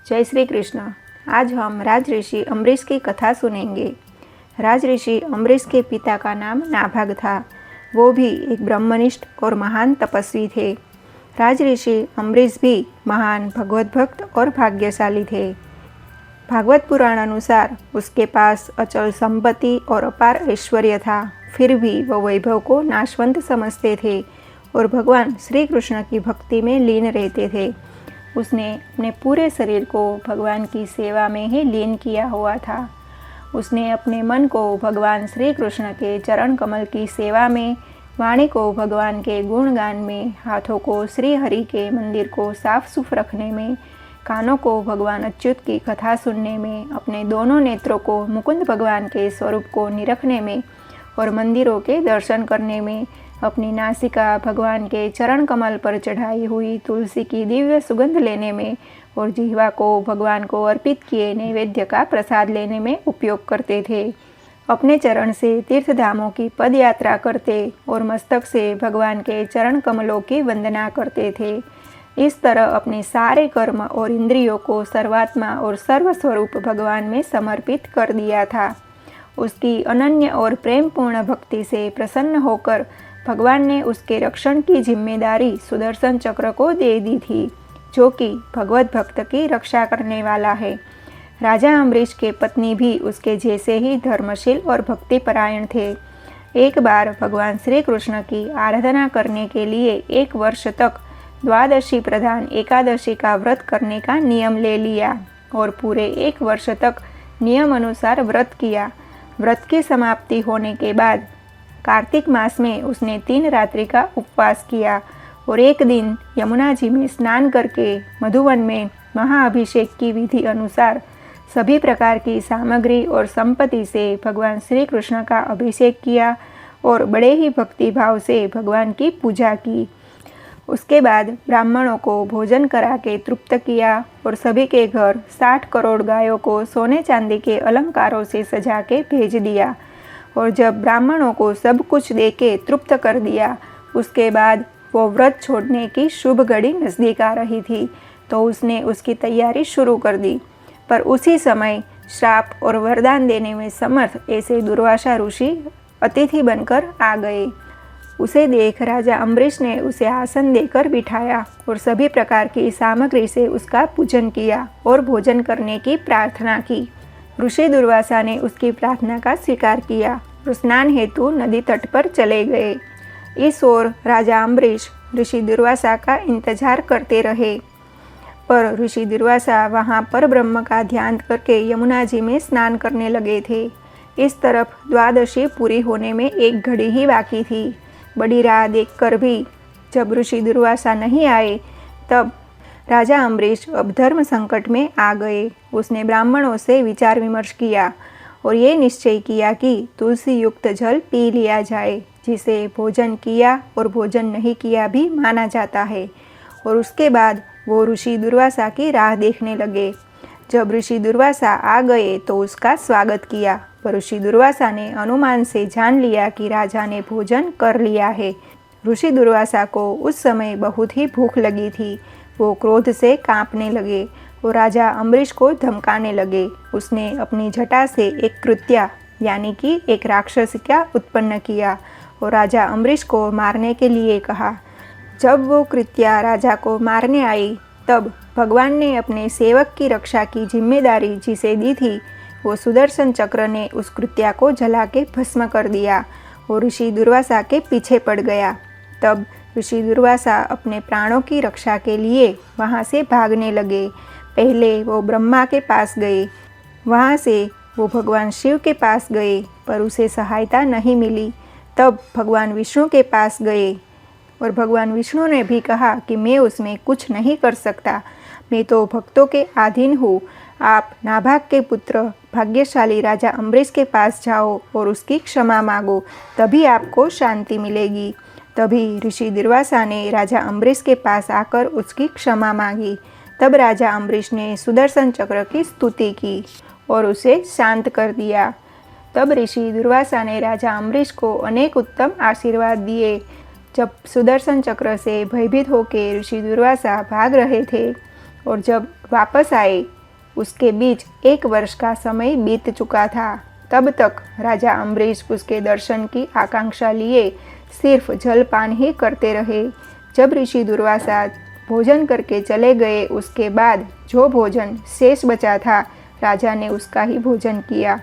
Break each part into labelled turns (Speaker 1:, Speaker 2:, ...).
Speaker 1: जय श्री कृष्ण। आज हम राज ऋषि अम्बरीश की कथा सुनेंगे। राज ऋषि अम्बरीश के पिता का नाम नाभाग था। वो भी एक ब्रह्मनिष्ठ और महान तपस्वी थे। राज ऋषि अम्बरीश भी महान भगवत भक्त और भाग्यशाली थे। भागवत पुराण अनुसार उसके पास अचल संपत्ति और अपार ऐश्वर्य था। फिर भी वह वैभव को नाशवंत समझते थे और भगवान श्री कृष्ण की भक्ति में लीन रहते थे। उसने अपने पूरे शरीर को भगवान की सेवा में ही लीन किया हुआ था। उसने अपने मन को भगवान श्री कृष्ण के चरण कमल की सेवा में, वाणी को भगवान के गुणगान में, हाथों को श्री हरि के मंदिर को साफ सुफ रखने में, कानों को भगवान अच्युत की कथा सुनने में, अपने दोनों नेत्रों को मुकुंद भगवान के स्वरूप को निरखने में और मंदिरों के दर्शन करने में, अपनी नासिका भगवान के चरण कमल पर चढ़ाई हुई तुलसी की दिव्य सुगंध लेने में और जिह्वा को भगवान को अर्पित किए नैवेद्य का प्रसाद लेने में उपयोग करते थे। अपने चरण से तीर्थधामों की पद यात्रा करते और मस्तक से भगवान के चरण कमलों की वंदना करते थे। इस तरह अपने सारे कर्म और इंद्रियों को सर्वात्मा और सर्वस्वरूप भगवान में समर्पित कर दिया था। उसकी अनन्य और प्रेमपूर्ण भक्ति से प्रसन्न होकर भगवान ने उसके रक्षण की जिम्मेदारी सुदर्शन चक्र को दे दी थी, जो कि भगवत भक्त की रक्षा करने वाला है। राजा अम्बरीश के पत्नी भी उसके जैसे ही धर्मशील और भक्तिपरायण थे। एक बार भगवान श्री कृष्ण की आराधना करने के लिए 1 वर्ष तक द्वादशी प्रधान एकादशी का व्रत करने का नियम ले लिया और पूरे 1 वर्ष तक नियम अनुसार व्रत किया। व्रत की समाप्ति होने के बाद कार्तिक मास में उसने 3 रात्रि का उपवास किया और एक दिन यमुना जी में स्नान करके मधुवन में महाअभिषेक की विधि अनुसार सभी प्रकार की सामग्री और संपत्ति से भगवान श्री कृष्ण का अभिषेक किया और बड़े ही भक्ति भाव से भगवान की पूजा की। उसके बाद ब्राह्मणों को भोजन करा के तृप्त किया और सभी के घर 60 करोड़ गायों को सोने चांदी के अलंकारों से सजा के भेज दिया। और जब ब्राह्मणों को सब कुछ दे के तृप्त कर दिया, उसके बाद वो व्रत छोड़ने की शुभ घड़ी नज़दीक आ रही थी, तो उसने उसकी तैयारी शुरू कर दी। पर उसी समय श्राप और वरदान देने में समर्थ ऐसे दुर्वासा ऋषि अतिथि बनकर आ गए। उसे देख राजा अम्बरीश ने उसे आसन देकर बिठाया और सभी प्रकार की सामग्री से उसका पूजन किया और भोजन करने की प्रार्थना की। ऋषि दुर्वासा ने उसकी प्रार्थना का स्वीकार किया और स्नान हेतु नदी तट पर चले गए। इस ओर राजा अम्बरीश ऋषि दुर्वासा का इंतजार करते रहे, पर ऋषि दुर्वासा वहाँ पर ब्रह्म का ध्यान करके यमुना जी में स्नान करने लगे थे। इस तरफ द्वादशी पूरी होने में 1 घड़ी ही बाकी थी। बड़ी राह देखकर भी जब ऋषि दुर्वासा नहीं आए, तब राजा अम्बरीश अब धर्म संकट में आ गए। उसने ब्राह्मणों से विचार विमर्श किया और ये निश्चय किया कि तुलसी युक्त जल पी लिया जाए, जिसे भोजन किया और भोजन नहीं किया भी माना जाता है। और उसके बाद वो ऋषि दुर्वासा की राह देखने लगे। जब ऋषि दुर्वासा आ गए तो उसका स्वागत किया, पर ऋषि दुर्वासा ने अनुमान से जान लिया कि राजा ने भोजन कर लिया है। ऋषि दुर्वासा को उस समय बहुत ही भूख लगी थी। वो क्रोध से कांपने लगे और राजा अम्बरीश को धमकाने लगे। उसने अपनी जटा से एक कृत्या यानी कि एक राक्षसिका उत्पन्न किया और राजा अम्बरीश को मारने के लिए कहा। जब वो कृत्या राजा को मारने आई, तब भगवान ने अपने सेवक की रक्षा की जिम्मेदारी जिसे दी थी, वो सुदर्शन चक्र ने उस कृत्या को जला के भस्म कर दिया और ऋषि दुर्वासा के पीछे पड़ गया। तब ऋषि दुर्वासा अपने प्राणों की रक्षा के लिए वहाँ से भागने लगे। पहले वो ब्रह्मा के पास गए, वहाँ से वो भगवान शिव के पास गए, पर उसे सहायता नहीं मिली। तब भगवान विष्णु के पास गए और भगवान विष्णु ने भी कहा कि मैं उसमें कुछ नहीं कर सकता, मैं तो भक्तों के अधीन हूँ। आप नाभाग के पुत्र भाग्यशाली राजा अम्बरीश के पास जाओ और उसकी क्षमा मांगो, तभी आपको शांति मिलेगी। तभी ऋषि दुर्वासा ने राजा अम्बरीश के पास आकर उसकी क्षमा मांगी। तब राजा अम्बरीश ने सुदर्शन चक्र की स्तुति की और उसे शांत कर दिया। तब ऋषि दुर्वासा ने राजा अम्बरीश को अनेक उत्तम आशीर्वाद दिए। जब सुदर्शन चक्र से भयभीत होकर ऋषि दुर्वासा भाग रहे थे और जब वापस आए उसके बीच 1 वर्ष का समय बीत चुका था। तब तक राजा अम्बरीश उसके दर्शन की आकांक्षा लिए सिर्फ जलपान ही करते रहे। जब ऋषि दुर्वासा भोजन करके चले गए, उसके बाद जो भोजन शेष बचा था, राजा ने उसका ही भोजन किया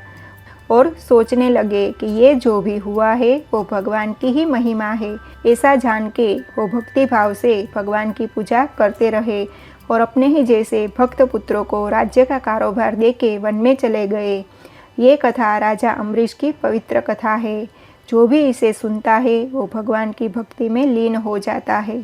Speaker 1: और सोचने लगे कि ये जो भी हुआ है वो भगवान की ही महिमा है। ऐसा जान के वो भक्ति भाव से भगवान की पूजा करते रहे और अपने ही जैसे भक्त पुत्रों को राज्य का कारोबार देके वन में चले गए। ये कथा राजा अम्बरीश की पवित्र कथा है। जो भी इसे सुनता है वो भगवान की भक्ति में लीन हो जाता है।